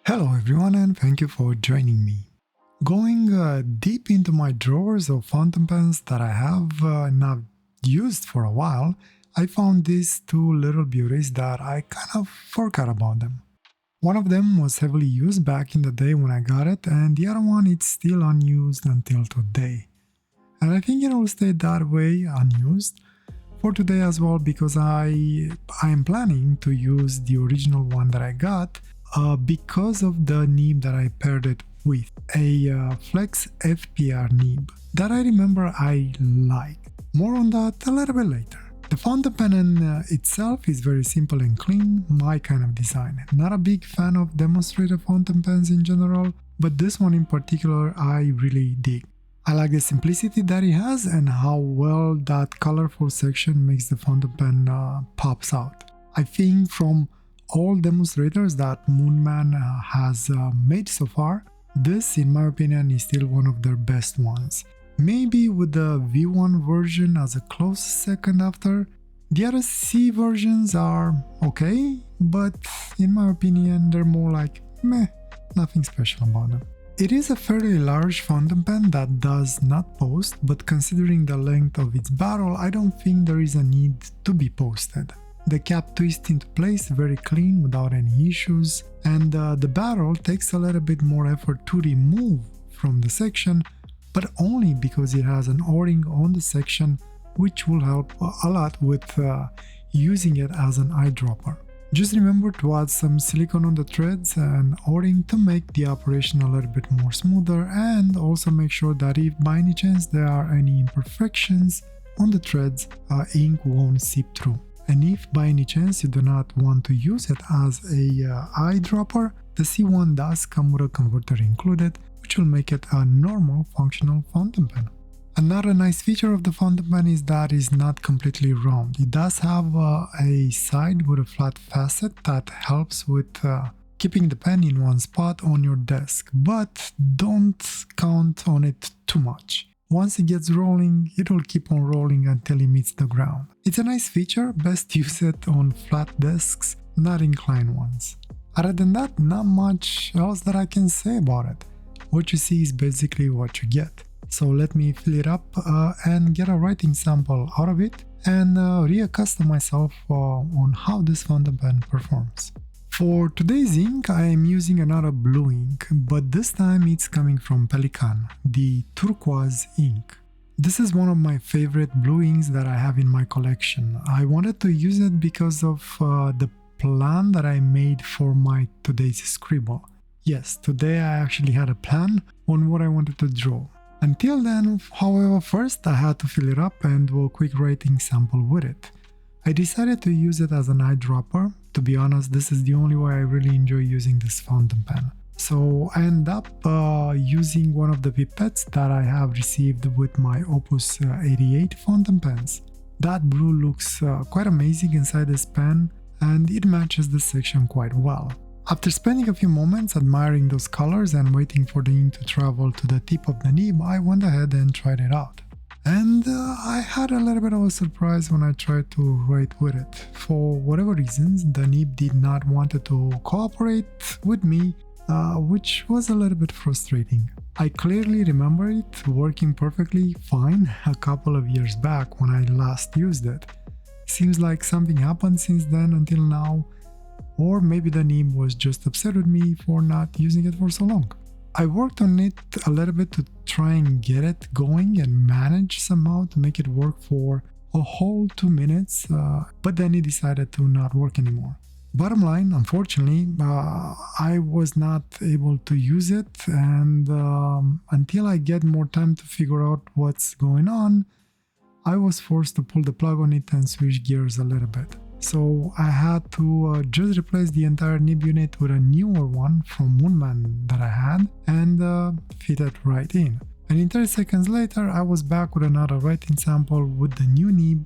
Hello everyone and thank you for joining me. Going deep into my drawers of fountain pens that I have not used for a while, I found these two little beauties that I kind of forgot about them. One of them was heavily used back in the day when I got it, and the other one is still unused until today. And I think it will stay that way, unused, for today as well, because I am planning to use the original one that I got because of the nib that I paired it with, a Flex FPR nib that I remember I liked. More on that a little bit later. The fountain pen in itself is very simple and clean, my kind of design. Not a big fan of demonstrator fountain pens in general, but this one in particular I really dig. I like the simplicity that it has and how well that colorful section makes the fountain pen pops out. I think from all demonstrators that Moonman has made so far, this in my opinion is still one of their best ones. Maybe with the V1 version as a close second after. The other C versions are okay, but in my opinion they're more like meh, nothing special about them. It is a fairly large fountain pen that does not post, but considering the length of its barrel, I don't think there is a need to be posted. The cap twists into place very clean without any issues, and the barrel takes a little bit more effort to remove from the section, but only because it has an O-ring on the section, which will help a lot with using it as an eyedropper. Just remember to add some silicone on the threads and O-ring to make the operation a little bit more smoother, and also make sure that if by any chance there are any imperfections on the threads, ink won't seep through. And if by any chance you do not want to use it as a eyedropper, the C1 does come with a converter included, which will make it a normal functional fountain pen. Another nice feature of the fountain pen is that it's not completely round. It does have a side with a flat facet that helps with keeping the pen in one spot on your desk, but don't count on it too much. Once it gets rolling, it will keep on rolling until it meets the ground. It's a nice feature, best use it on flat desks, not inclined ones. Other than that, not much else that I can say about it. What you see is basically what you get. So let me fill it up and get a writing sample out of it and reaccustom myself on how this fountain pen performs. For today's ink, I am using another blue ink, but this time it's coming from Pelikan, the Turquoise ink. This is one of my favorite blue inks that I have in my collection. I wanted to use it because of the plan that I made for my today's Scribble. Yes, today I actually had a plan on what I wanted to draw. Until then, however, first I had to fill it up and do a quick writing sample with it. I decided to use it as an eyedropper. To be honest, this is the only way I really enjoy using this fountain pen. So I end up using one of the pipettes that I have received with my Opus 88 fountain pens. That blue looks quite amazing inside this pen, and it matches the section quite well. After spending a few moments admiring those colors and waiting for the ink to travel to the tip of the nib, I went ahead and tried it out. And I had a little bit of a surprise when I tried to write with it. For whatever reasons, the nib did not want to cooperate with me, which was a little bit frustrating. I clearly remember it working perfectly fine a couple of years back when I last used it. Seems like something happened since then until now, or maybe the nib was just upset with me for not using it for so long. I worked on it a little bit to try and get it going and manage somehow to make it work for a whole 2 minutes, but then it decided to not work anymore. Bottom line, unfortunately, I was not able to use it, and until I get more time to figure out what's going on, I was forced to pull the plug on it and switch gears a little bit. So I had to just replace the entire nib unit with a newer one from Moonman that I had and fit it right in. And in 30 seconds later, I was back with another writing sample with the new nib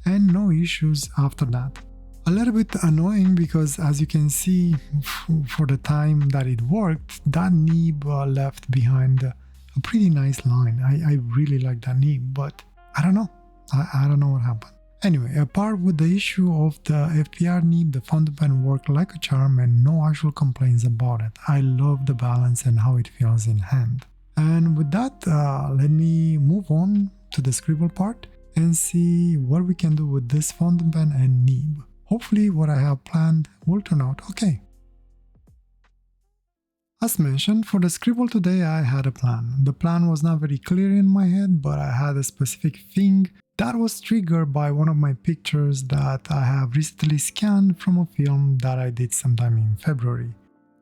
and no issues after that. A little bit annoying because, as you can see, for the time that it worked, that nib left behind a pretty nice line. I really like that nib, but I don't know. I don't know what happened. Anyway, apart with the issue of the FPR nib, the fountain pen worked like a charm and no actual complaints about it. I love the balance and how it feels in hand. And with that, let me move on to the scribble part and see what we can do with this fountain pen and nib. Hopefully what I have planned will turn out okay. As mentioned, for the scribble today I had a plan. The plan was not very clear in my head, but I had a specific thing that was triggered by one of my pictures that I have recently scanned from a film that I did sometime in February.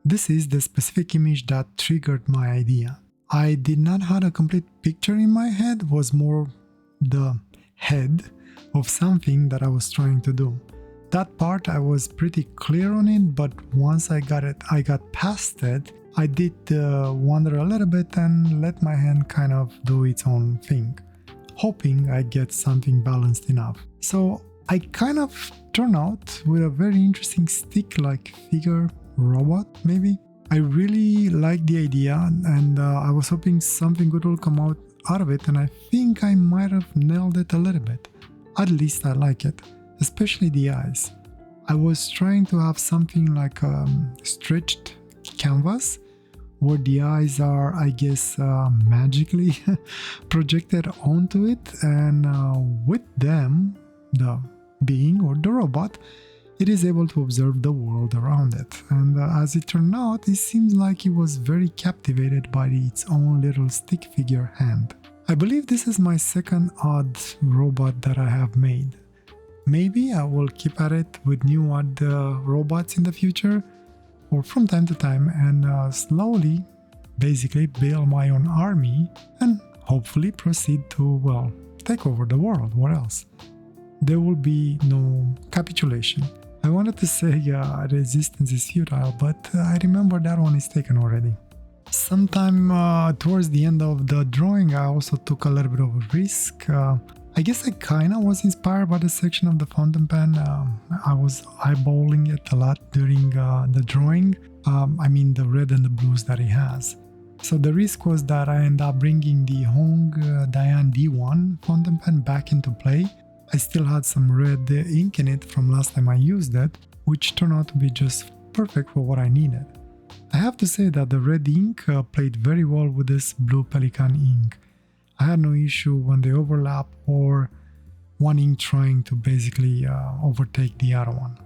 This is the specific image that triggered my idea. I did not have a complete picture in my head, it was more the head of something that I was trying to do. That part I was pretty clear on it, but once I got past it, I did wander a little bit and let my hand kind of do its own thing, hoping I get something balanced enough. So I kind of turned out with a very interesting stick-like figure robot, maybe. I really liked the idea and I was hoping something good will come out of it, and I think I might have nailed it a little bit. At least I like it, especially the eyes. I was trying to have something like a stretched canvas where the eyes are, I guess, magically projected onto it, and with them, the being or the robot, it is able to observe the world around it. And as it turned out, it seems like it was very captivated by its own little stick figure hand. I believe this is my second odd robot that I have made. Maybe I will keep at it with new odd robots in the future, or from time to time, and slowly, basically build my own army and hopefully proceed to, well, take over the world. What else? There will be no capitulation. I wanted to say resistance is futile, but I remember that one is taken already. Sometime towards the end of the drawing, I also took a little bit of a risk. I guess I kinda was inspired by the section of the fountain pen. I was eyeballing it a lot during the drawing. I mean the red and the blues that it has. So the risk was that I end up bringing the Hong Dian D1 fountain pen back into play. I still had some red ink in it from last time I used it, which turned out to be just perfect for what I needed. I have to say that the red ink played very well with this blue Pelikan ink. I had no issue when they overlap or one ink trying to basically overtake the other one.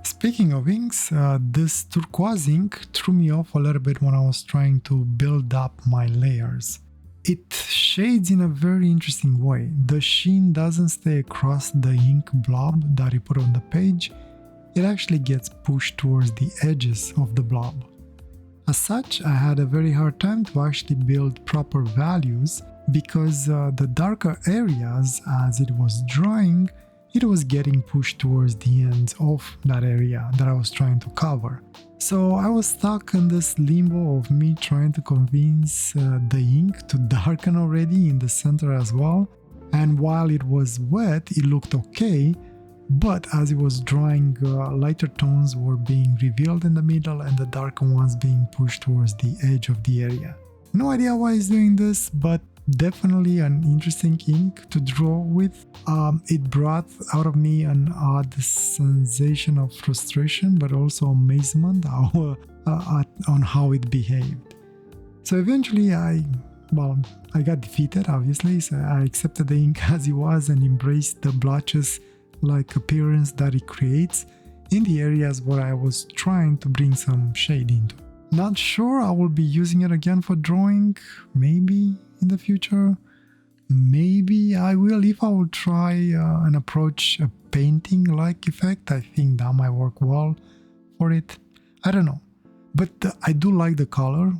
Speaking of inks, this turquoise ink threw me off a little bit when I was trying to build up my layers. It shades in a very interesting way. The sheen doesn't stay across the ink blob that you put on the page, it actually gets pushed towards the edges of the blob. As such, I had a very hard time to actually build proper values because the darker areas, as it was drying, it was getting pushed towards the ends of that area that I was trying to cover. So I was stuck in this limbo of me trying to convince the ink to darken already in the center as well, and while it was wet it looked okay, but as it was drying, lighter tones were being revealed in the middle and the darker ones being pushed towards the edge of the area. No idea why it's doing this, but definitely an interesting ink to draw with. It brought out of me an odd sensation of frustration, but also amazement on how it behaved. So eventually I got defeated, obviously, so I accepted the ink as it was and embraced the blotches-like appearance that it creates in the areas where I was trying to bring some shade into. Not sure I will be using it again for drawing, maybe in the future. Maybe I will if I will try and approach a painting-like effect. I think that might work well for it. I don't know. But I do like the color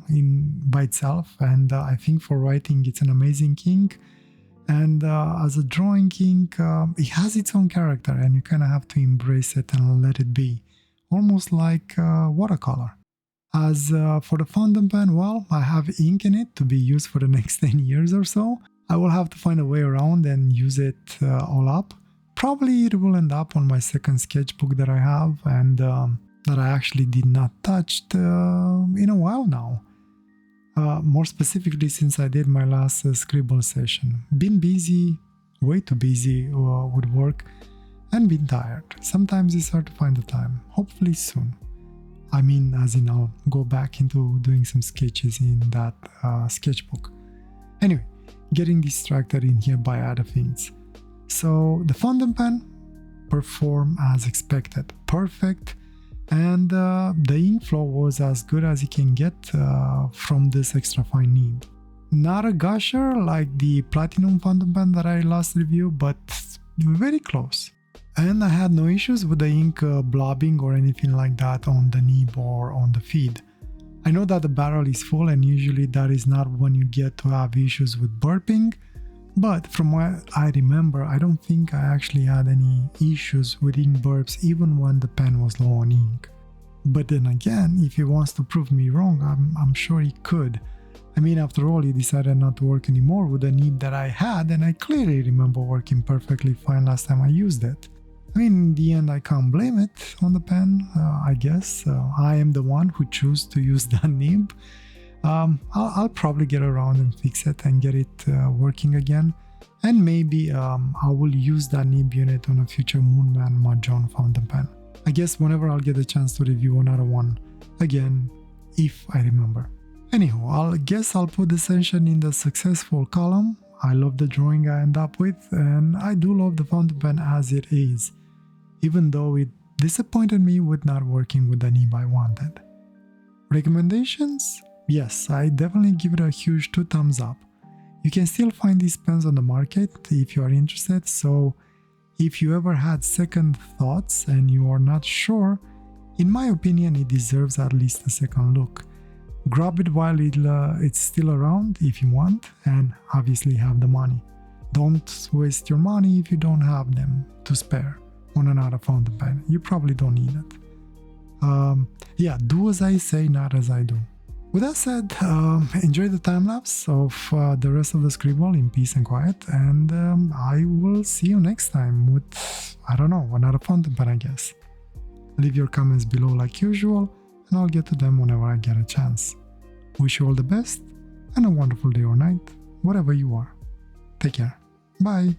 by itself, and I think for writing it's an amazing ink. And as a drawing ink, it has its own character and you kind of have to embrace it and let it be. Almost like watercolor. As for the fountain pen, well, I have ink in it to be used for the next 10 years or so. I will have to find a way around and use it all up. Probably it will end up on my second sketchbook that I have and that I actually did not touch in a while now. More specifically since I did my last Scribble session. Been busy way too busy with work and been tired. Sometimes it's hard to find the time. Hopefully soon. I mean, as in I'll go back into doing some sketches in that sketchbook. Anyway, getting distracted in here by other things. So the fountain pen performed as expected, perfect, and the ink flow was as good as you can get from this extra fine nib. Not a gusher like the platinum fountain pen that I last reviewed, but very close. And I had no issues with the ink blobbing or anything like that on the nib or on the feed. I know that the barrel is full and usually that is not when you get to have issues with burping, but from what I remember, I don't think I actually had any issues with ink burps even when the pen was low on ink. But then again, if he wants to prove me wrong, I'm sure he could. I mean, after all, he decided not to work anymore with the nib that I had, and I clearly remember working perfectly fine last time I used it. I mean, in the end, I can't blame it on the pen, I guess. I am the one who chose to use that nib. I'll probably get around and fix it and get it working again. And maybe I will use that nib unit on a future Moonman Majohn fountain pen. I guess whenever I'll get a chance to review another one. Again, if I remember. Anyhow, I'll put the session in the successful column. I love the drawing I end up with, and I do love the fountain pen as it is, even though it disappointed me with not working with the nib I wanted. Recommendations? Yes, I definitely give it a huge 2 thumbs up. You can still find these pens on the market if you are interested, so if you ever had second thoughts and you are not sure, in my opinion it deserves at least a second look. Grab it while it's still around if you want, and obviously have the money. Don't waste your money if you don't have them to spare on another fountain pen. You probably don't need it. Do as I say, not as I do. With that said, enjoy the time-lapse of the rest of the Scribble in peace and quiet, and I will see you next time with, I don't know, another fountain pen, I guess. Leave your comments below like usual, and I'll get to them whenever I get a chance. Wish you all the best, and a wonderful day or night, wherever you are. Take care. Bye!